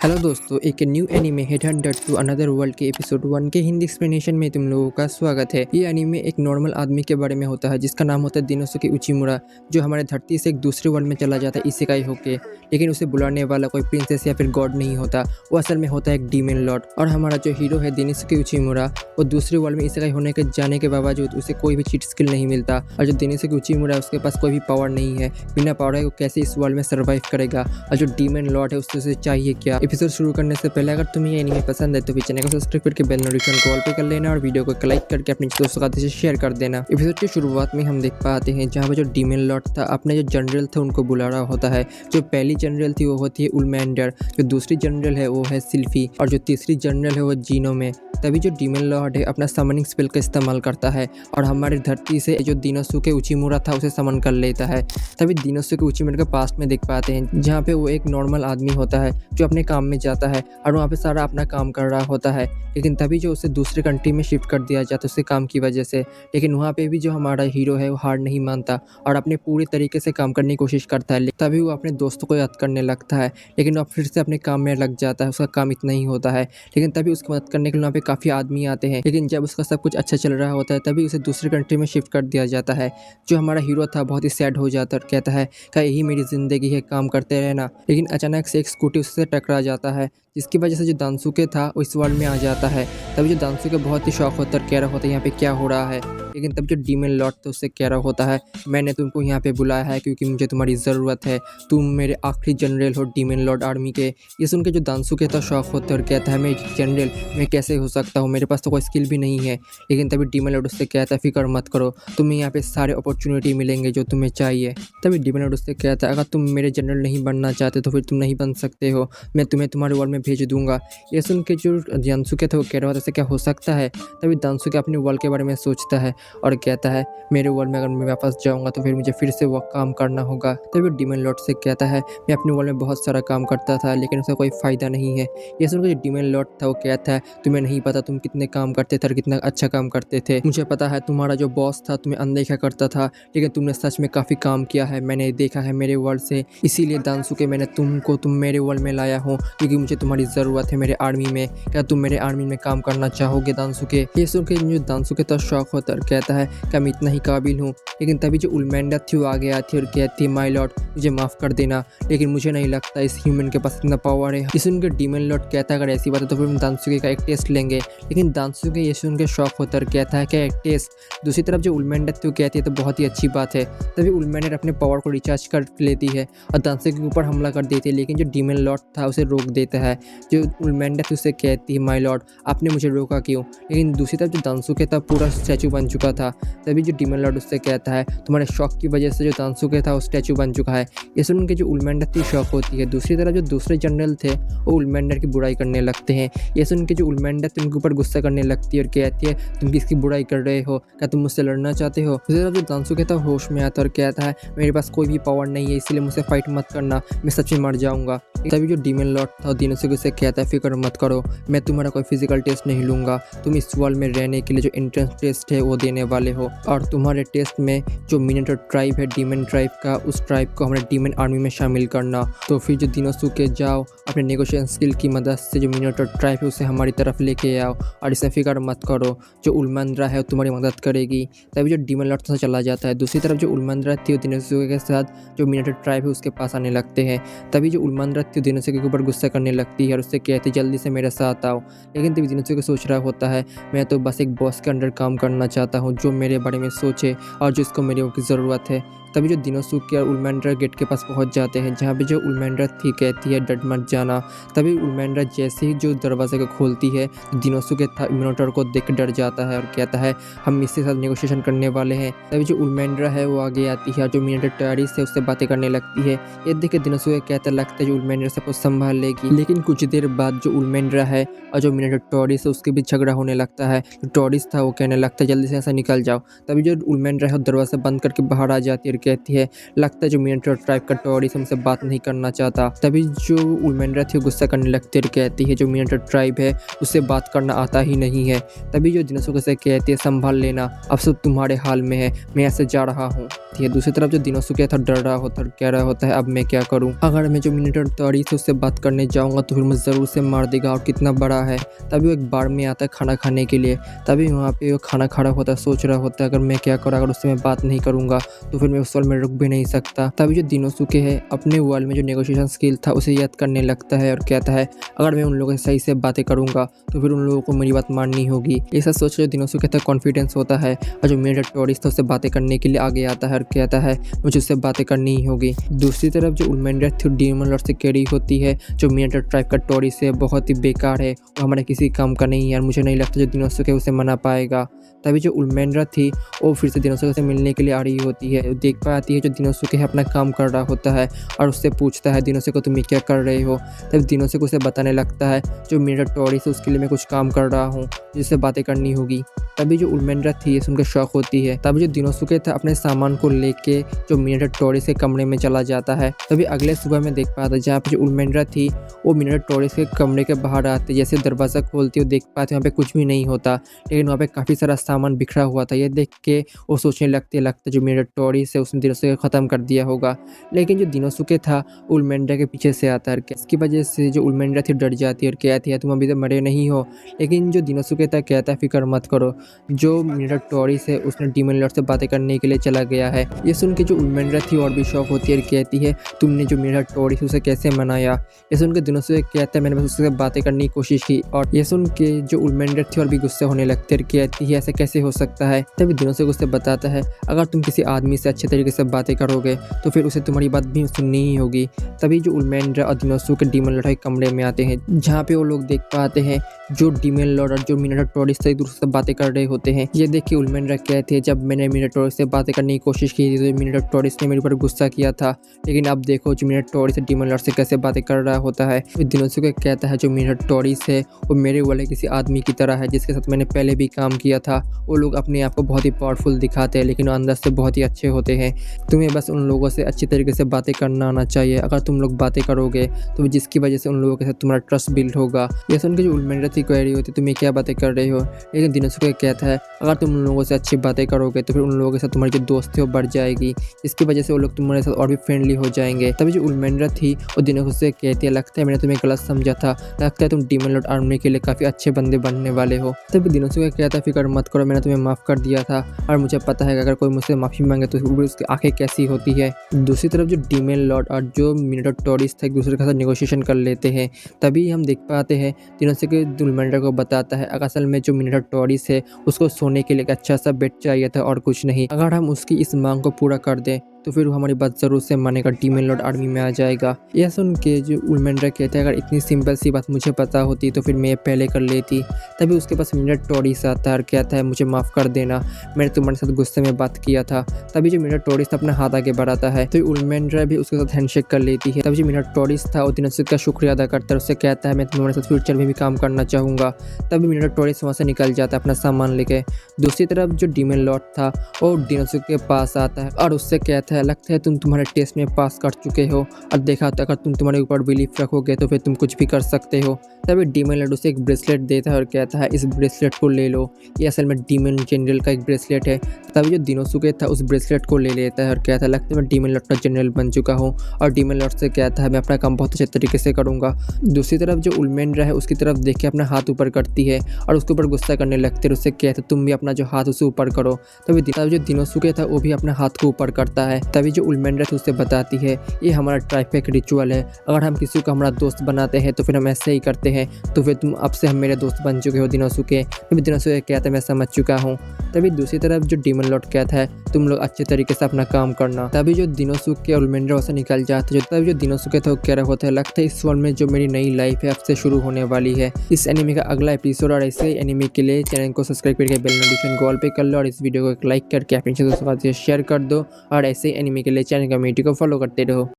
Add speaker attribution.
Speaker 1: Hello दोस्तों, एक new anime headhunter to another world के एपिसोड 1 के हिंदी एक्सप्लेनेशन में तुम लोगों का स्वागत है। ये एनीमे एक नॉर्मल आदमी के बारे में होता है जिसका नाम होता है दिनोसुके उचिमुरा, जो हमारे धरती से एक दूसरे वर्ल्ड में चला जाता है इसेकाई होके। लेकिन उसे बुलाने वाला कोई प्रिंसेस या फिर गॉड नहीं होता, वो असल में होता है एक डीमन लॉर्ड। और हमारा जो हीरो है दिनोसुके उचिमुरा, वो दूसरे वर्ल्ड में इसेकाई होने के जाने के बावजूद उसे कोई भी चीट स्किल नहीं मिलता। और जो दिनोसुके उचिमुरा है उसके पास कोई भी पावर नहीं है, बिना पावर है वो कैसे इस वर्ल्ड में सर्वाइव करेगा। और जो डीमन लॉर्ड है उससे चाहिए क्या। एपिसोड शुरू करने से पहले अगर तुम्हें ये एनीमे पसंद है तो फिर चैनल को सब्सक्राइब करके बेल नोटिफिकेशन को ऑल पे कर लेना और वीडियो को लाइक करके अपने दोस्तों के साथ शेयर कर देना। एपिसोड की शुरुआत में हम देख पाते हैं जहाँ पे जो डीमन लॉर्ड था अपने जो जनरल थे उनको बुला रहा होता है। जो पहली जनरल थी वो होती है उलमैंडर, जो दूसरी जनरल है वो है सिल्फी और जो तीसरी जनरल है वो जीनो में। तभी जो डीमन लॉर्ड है अपना समनिंग स्पेल का इस्तेमाल करता है और हमारी धरती से जो दिनोसुके उचिमुरा था उसे समन कर लेता है। तभी दिनोसुके उचिमुरा के पास्ट में देख पाते हैं जहाँ पे वो एक नॉर्मल आदमी होता है जो अपने काम में जाता है और वहाँ पे सारा अपना काम कर रहा होता है। लेकिन तभी जो उसे दूसरे कंट्री में शिफ्ट कर दिया जाता है उसके काम की वजह से। लेकिन वहाँ पे भी जो हमारा हीरो है वो हार नहीं मानता और अपने पूरे तरीके से काम करने की कोशिश करता है। तभी वो अपने दोस्तों को याद करने लगता है, लेकिन अब फिर से अपने काम में लग जाता है। उसका काम इतना ही होता है, लेकिन तभी उसकी मदद करने के लिए वहाँ पे काफ़ी आदमी आते हैं। लेकिन जब उसका सब कुछ अच्छा चल रहा होता है तभी उसे दूसरे कंट्री में शिफ्ट कर दिया जाता है। जो हमारा हीरो था बहुत ही सैड हो जाता है और कहता है क्या यही मेरी ज़िंदगी है, काम करते रहना। लेकिन अचानक से एक स्कूटी उससे टकरा जाता है जिसकी वजह से जो दानसुके था वो इस वर्ल्ड में आ जाता है। तभी जो दानसुके बहुत ही शौक होता है और कह रहा होता है यहाँ पे क्या हो रहा है। लेकिन तब जो डीमन लॉर्ड था उससे कह रहा होता है मैंने तुमको यहाँ पे बुलाया है क्योंकि मुझे तुम्हारी ज़रूरत है, तुम मेरे आखिरी जनरल हो डीमन लॉर्ड आर्मी के। ये सुन के जो दानसुके था शौक होता है और कहता है मैं जनरल मैं कैसे हो सकता हूँ, मेरे पास तो कोई स्किल भी नहीं है। लेकिन तभी डीमन लॉर्ड उससे कहता है फिक्र मत करो, तुम्हें यहाँ पे सारे अपॉर्चुनिटी मिलेंगे जो तुम्हें चाहिए। तभी डीमन लॉर्ड उससे कहता है अगर तुम मेरे जनरल नहीं बनना चाहते तो फिर तुम नहीं बन सकते हो, मैं तुम्हें तुम्हारे वर्ल्ड में भेज दूंगा। ये सुन के जो दानसुके थे वो कह रहा होता है ऐसे क्या हो सकता है। तभी दानसुके अपने वर्ल्ड के बारे में सोचता है और कहता है मेरे वर्ल्ड में अगर मैं वापस जाऊंगा तो फिर मुझे फिर से वो काम करना होगा। तभी डीमन लॉर्ड से कहता है मैं अपने वर्ल्ड में बहुत सारा काम करता था लेकिन उसका कोई फ़ायदा नहीं है। ये सुनकर जो डीमन लॉर्ड था वो कहता है तुम्हें नहीं पता तुम कितने काम करते थे और कितना अच्छा काम करते थे। मुझे पता है तुम्हारा जो बॉस था तुम्हें अनदेखा करता था, लेकिन तुमने सच में काफ़ी काम किया है, मैंने देखा है मेरे वर्ल्ड से। इसीलिए दानसुके मैंने तुम मेरे वर्ल्ड में लाया हूँ क्योंकि मुझे तुम्हारी ज़रूरत है मेरे आर्मी में। क्या तुम मेरे आर्मी में काम करना चाहोगे दानसुके। ये सुन के जो दानसुके तो शौक होता है और कहता है क्या मैं इतना ही काबिल हूँ। लेकिन तभी जो उलमैंडर थी वो आगे आती है और कहती है माय लॉर्ड मुझे माफ़ कर देना, लेकिन मुझे नहीं लगता इस ह्यूमन के पास इतना पावर है। ये सुन के डीमन लॉर्ड कहता है अगर ऐसी बात है तो फिर हम दानसुके का एक टेस्ट लेंगे। लेकिन दानसुके ये सुन के शौक होता है और कहता है क्या एक टेस्ट। दूसरी तरफ जो उलमैंडर थी वो कहती है तो बहुत ही अच्छी बात है। तभी उलमैंडर अपने पावर को रिचार्ज कर लेती है और दानसुके के ऊपर हमला कर देती है, लेकिन जो डीमन लॉर्ड था उसे रोक देता है। जो उलमैंडर थी उसे कहती है माय लॉर्ड आपने मुझे रोका क्यों। लेकिन दूसरी तरफ जो दानसुके था पूरा स्टैचू बन चुका था। तभी जो डीमन लॉर्ड उससे कहता है तुम्हारे शौक की वजह से जो दानसुके था वो स्टैचू बन चुका है। ये सुन के जो उलमैंडर थी शौक होती है। दूसरी तरफ जो दूसरे जनरल थे वो उलमैंडर की बुराई करने लगते हैं। ये सुन के जो उलमैंडर थी उनके ऊपर गुस्सा करने लगती है और कहती है तुम किसकी बुराई कर रहे हो, क्या तुम मुझसे लड़ना चाहते हो। दूसरी तरफ जो दानसुके था होश में आता है और कहता है मेरे पास कोई भी पावर नहीं है इसलिए मुझसे फाइट मत करना, मैं सच में मर जाऊँगा। तभी जो डीमन लॉर्ड था दिनोसुके से कहता है फिक्र मत करो, मैं तुम्हारा कोई फिजिकल टेस्ट नहीं लूँगा, तुम इस वर्ल्ड में रहने के लिए जो एंट्रेंस टेस्ट है वो देने वाले हो और तुम्हारे टेस्ट में जो मिनोटॉर ट्राइब है डीमन ट्राइब का, उस ट्राइब को हमारे डीमन आर्मी में शामिल करना। तो फिर जो दिनोसुके जाओ अपने नेगोशिएशन स्किल की मदद से जो मिनोटॉर ट्राइब है उसे हमारी तरफ लेके आओ और इसमें फिक्र मत करो, जो उलमंद्रा है वो तुम्हारी मदद करेगी। तभी जो डीमन लॉर्ड से चला जाता है। दूसरी तरफ जो उलमंद्रा थी वो दिनोसुके के साथ जो मिनोटॉर ट्राइब है उसके पास आने लगते हैं। तभी जो उलमंद्रा थी दिनोसुके के ऊपर गुस्सा करने लगती है और उससे कहती है जल्दी से मेरे साथ आओ। लेकिन तभी दिनोसुके सोच रहा होता है मैं तो बस एक बॉस के अंडर काम करना चाहता हूँ जो मेरे बारे में सोचे और जिसको मेरे की ज़रूरत है। तभी जो दिनोसुके और उलमैंडर गेट के पास पहुंच जाते हैं जहां पे जो उलमैंडर थी कहती है डर मत जाना। तभी उलमैंडर जैसे ही जो दरवाजे को खोलती है दिनोसुके मिनोटॉर को देख डर जाता है और कहता है हम इसके साथ नेगोशिएशन करने वाले हैं। तभी जो उलमैंडर है वो आगे आती है और जो मिनोटॉर टैरिस है उससे बातें करने लगती है। ये देख के दिनोसुके कहता लगता है जो उलमैंडर सबको संभाल लेगी। लेकिन कुछ देर बाद जो उलमैंडर है और जो मिनोटॉर टॉरिस है उसके बीच झगड़ा होने लगता है। जो टॉरिस था वो कहने लगता है जल्दी से ऐसा से निकल जाओ। तभी जो उलमेंड्रा है दरवाज़ा बंद करके बाहर आ जाती है और कहती है लगता है जो मिनोटॉर ट्राइब का टॉरिस हमसे बात नहीं करना चाहता। तभी जो उलमेंड्रा थी वो गुस्सा करने लगती है और कहती है जो मिनोटॉर ट्राइब है उससे बात करना आता ही नहीं है। तभी जो दिनोसुके से कहती है संभाल लेना, अब सब तुम्हारे हाल में है, मैं ऐसे जा रहा हूँ। दूसरी तरफ जो दिनोसुके था डर रहा होता है और कह रहा होता है अब मैं क्या करूँ, अगर मैं जो मिनोटॉर टॉरिस है उससे बात करने जाऊँगा तो फिर मुझे ज़रूर से मार देगा और कितना बड़ा है। तभी वो एक बार में आता है खाना खाने के लिए। तभी वहाँ पे वो खाना खा रहा होता है, सोच रहा होता है अगर मैं क्या करूँ, अगर उससे मैं बात नहीं करूँगा तो फिर मैं उस वर्ल्ड में रुक भी नहीं सकता। तभी जो दिनोसुके है अपने वर्ल्ड में जो नेगोशिएशन स्किल था उसे याद करने लगता है और कहता है अगर मैं उन लोगों से सही से बातें करूँगा तो फिर उन लोगों को मेरी बात माननी होगी। ऐसा सोच जो दिनोसुके तक कॉन्फिडेंस होता है और जो मिनोटॉर टॉरिस था उससे बातें करने के लिए आगे आता है और कहता है मुझे उससे बातें करनी ही होगी। दूसरी तरफ जो उलमेंड्रा थी डीमन लॉर्ड से कह रही होती है जो मिनोटॉर ट्राइब का टॉरिस है बहुत ही बेकार है, वो हमारे किसी काम का नहीं है और मुझे नहीं लगता जो दिनोसुके उसे मना पाएगा। तभी जो उलमेंड्रा थी वो फिर से दिनोसुके से मिलने के लिए आ रही होती है। देख पाती है जो दिनोसुके है अपना काम कर रहा होता है और उससे पूछता है दिनोसुके तुम ये क्या कर रहे हो। तब दिनोसुके उसे बताने लगता है जो मिनोटॉर टॉरिस है उसके लिए मैं कुछ काम कर रहा हूँ जिससे बातें करनी होगी। तभी जो उलमेंड्रा थी ये सुनकर शौक होती है। तभी जो दिनोसुके था अपने सामान को लेके जो मिनोटॉर टॉरिस के कमरे में चला जाता है। तभी अगले सुबह में देख पाता है जहाँ पे जो उलमेंड्रा थी वो मिनोटॉर टॉरिस के कमरे के बाहर आते, जैसे दरवाज़ा खोलती है देख पाते वहाँ पे कुछ भी नहीं होता, लेकिन वहाँ पे काफ़ी सारा सामान बिखरा हुआ था। ये देख के वो सोचने लगती है लगता है जो मिनोटॉर टॉरिस है उसने दिनोसुके को ख़त्म कर दिया होगा। लेकिन जो दिनोसुके था उलमेंड्रा के पीछे से आता है। इसकी वजह से जो उलमेंड्रा थी डर जाती है और कहती है तुम अभी तो मरे नहीं हो। लेकिन जो दिनोसुके था कहता है फिक्र मत करो, जो मिनोटॉर टॉरिस है उसने डीमन लॉर्ड से बातें करने के लिए चला गया है। ये सुन के जो उलमेंड्रा थी और भी शौक होती है और कहती है तुमने जो मिनोटॉर टॉरिस उसे कैसे मनाया। ये सुन के दिनोसुके कहता है मैंने बस उससे बातें करने की कोशिश की। और ये सुन के जो उलमेंड्रा थी और भी गुस्से होने लगती है और कहती है ऐसा कैसे हो सकता है। तभी दिनोसुके उससे बताता है अगर तुम किसी आदमी से अच्छे तरीके से बातें करोगे तो फिर उसे तुम्हारी बात भी सुननी ही होगी। तभी जो उलमेंड्रा और दिनोसुके डीमन लॉर्ड के कमरे में आते हैं जहाँ पे वो लोग देख पाते हैं जो डीमन लॉर्ड और जो मिनोटॉर टॉरिस से एक दूसरे से बातें कर रहे होते हैं। ये देख के उलमेंड्रा कहते हैं जब मैंने मिनोटॉर टॉरिस से बातें करने की कोशिश की थी तो मिनोटॉर टॉरिस ने मेरे ऊपर गुस्सा किया था, लेकिन अब देखो जो मिनोटॉर टॉरिस डीमन लॉर्ड से कैसे बातें कर रहा होता है। दिनोसुके कहता है जो मिनोटॉर टॉरिस है वो मेरे वाले किसी आदमी की तरह है जिसके साथ मैंने पहले भी काम किया था। वो लोग अपने आप को बहुत ही पावरफुल दिखाते हैं लेकिन अंदर से बहुत ही अच्छे होते हैं। तुम्हें बस उन लोगों से अच्छी तरीके से बातें करना आना चाहिए। अगर तुम लोग बातें करोगे तो जिसकी वजह से उन लोगों के साथ तुम्हारा ट्रस्ट बिल्ड होगा। यह सुन के जो उलमेंड्रा थी कह रही होती तुम्हें क्या बातें कर रहे हो, लेकिन दिनोसुके कहता है अगर तुम उन लोगों से अच्छी बातें करोगे तो फिर उन लोगों के साथ तुम्हारी जो दोस्ती है वो बढ़ जाएगी, इसकी वजह से वो लोग तुम्हारे साथ और भी फ्रेंडली हो जाएंगे। तभी जो उलमेंड्रा थी वो दिनोसुके कहती है लगता है मैंने तुम्हें गलत समझा था, लगता है तुम डीमन लॉर्ड आर्मी के लिए काफ़ी अच्छे बंदे बनने वाले हो। तभी दिनोसुके कहता है फिक्र मत करो, मैंने तुम्हें माफ़ कर दिया था और मुझे पता है कि अगर कोई मुझसे माफ़ी मांगे तो उसकी आंखें कैसी होती है। दूसरी तरफ जो डीमन लॉर्ड और जो मिनोटॉर टॉरिस था एक दूसरे के साथ नेगोशिएशन कर लेते हैं। तभी हम देख पाते हैं दिनोसुके उलमेंड्रा को बताता है असल में जो मिनोटॉर टॉरिस है उसको सोने के लिए एक अच्छा सा बेड चाहिए था और कुछ नहीं। अगर हम उसकी इस मांग को पूरा कर दें तो फिर वो हमारी बात ज़रूर से मानेगा, डीमन लॉर्ड आर्मी में आ जाएगा। यह सुन के जो उलमेंड्रा कहता है अगर इतनी सिंपल सी बात मुझे पता होती तो फिर मैं पहले कर लेती। तभी उसके पास मिनोटॉर टॉरिस आता है और कहता है मुझे माफ़ कर देना, मैंने तुम्हारे साथ गुस्से में बात किया था। तभी जो मिनोटॉर टॉरिस अपना हाथ आगे बढ़ाता है तो उलमेंड्रा भी उसके साथ हैंडशेक कर लेती है। तभी जो मिनोटॉर टॉरिस था वो दिनोसुके का शुक्रिया अदा करता है, उससे कहता है मैं तुम्हारे साथ फ्यूचर में भी काम करना चाहूँगा। तभी मिनोटॉर टॉरिस वहाँ से निकल जाता है अपना सामान लेके। दूसरी तरफ जो डीमन लॉर्ड था वो दिनोसुके के पास आता है और उससे कहता है लगता है तुम तुम्हारे टेस्ट में पास कर चुके हो और देखा तो अगर तुम तुम्हारे ऊपर बिलीफ रखोगे तो फिर तुम कुछ भी कर सकते हो। तभी डीमन लॉर्ड उसे एक ब्रेसलेट देता है और कहता है इस ब्रेसलेट को ले लो, ये असल में डीमन जनरल का एक ब्रेसलेट है। तभी जो दिनोसुके था उस ब्रेसलेट को ले लेता है और कहता है लगता है मैं डीमन लॉर्ड का जनरल बन चुका हूँ। और डीमन लॉर्ड से कहता है मैं अपना काम बहुत अच्छे तरीके से करूँगा। दूसरी तरफ जो उलमेंड्रा है उसकी तरफ देख के अपना हाथ ऊपर करती है और उसके ऊपर गुस्सा करने लगती है। उससे कहता है तुम भी अपना जो हाथ उसे ऊपर करो। तभी जो दिनोसुके था वो भी अपना हाथ को ऊपर करता है। तभी जो उलमेंड्रा थी उससे बताती है ये हमारा ट्राइफेक रिचुअल है, अगर हम किसी को हमारा दोस्त बनाते हैं तो फिर हम ऐसे ही करते हैं, तो फिर तुम अब से हम मेरे दोस्त बन चुके हो दिनोसुके। तभी दिनोसुके कहता है मैं समझ चुका हूँ। तभी दूसरी तरफ जो डीमन लॉर्ड कहता है तुम लोग अच्छे तरीके से अपना काम करना। तभी जो दिनोसुके और उलमेंड्रा वैसे निकल जाते हैं। तभी जो दिनोसुके था वो कह रहा होता है लगता है इस वर्ल्ड में जो मेरी नई लाइफ है अब से शुरू होने वाली है। इस एनिमे का अगला एपिसोड और ऐसे एनिमे के लिए चैनल को सब्सक्राइब करके बेल नोटिफिकेशन को ऑल पे कर लो और इस वीडियो को एक लाइक करके अपने दोस्तों के साथ शेयर कर दो और ऐसे एनिमे के लिए चैनल कम्युनिटी को फॉलो करते रहो।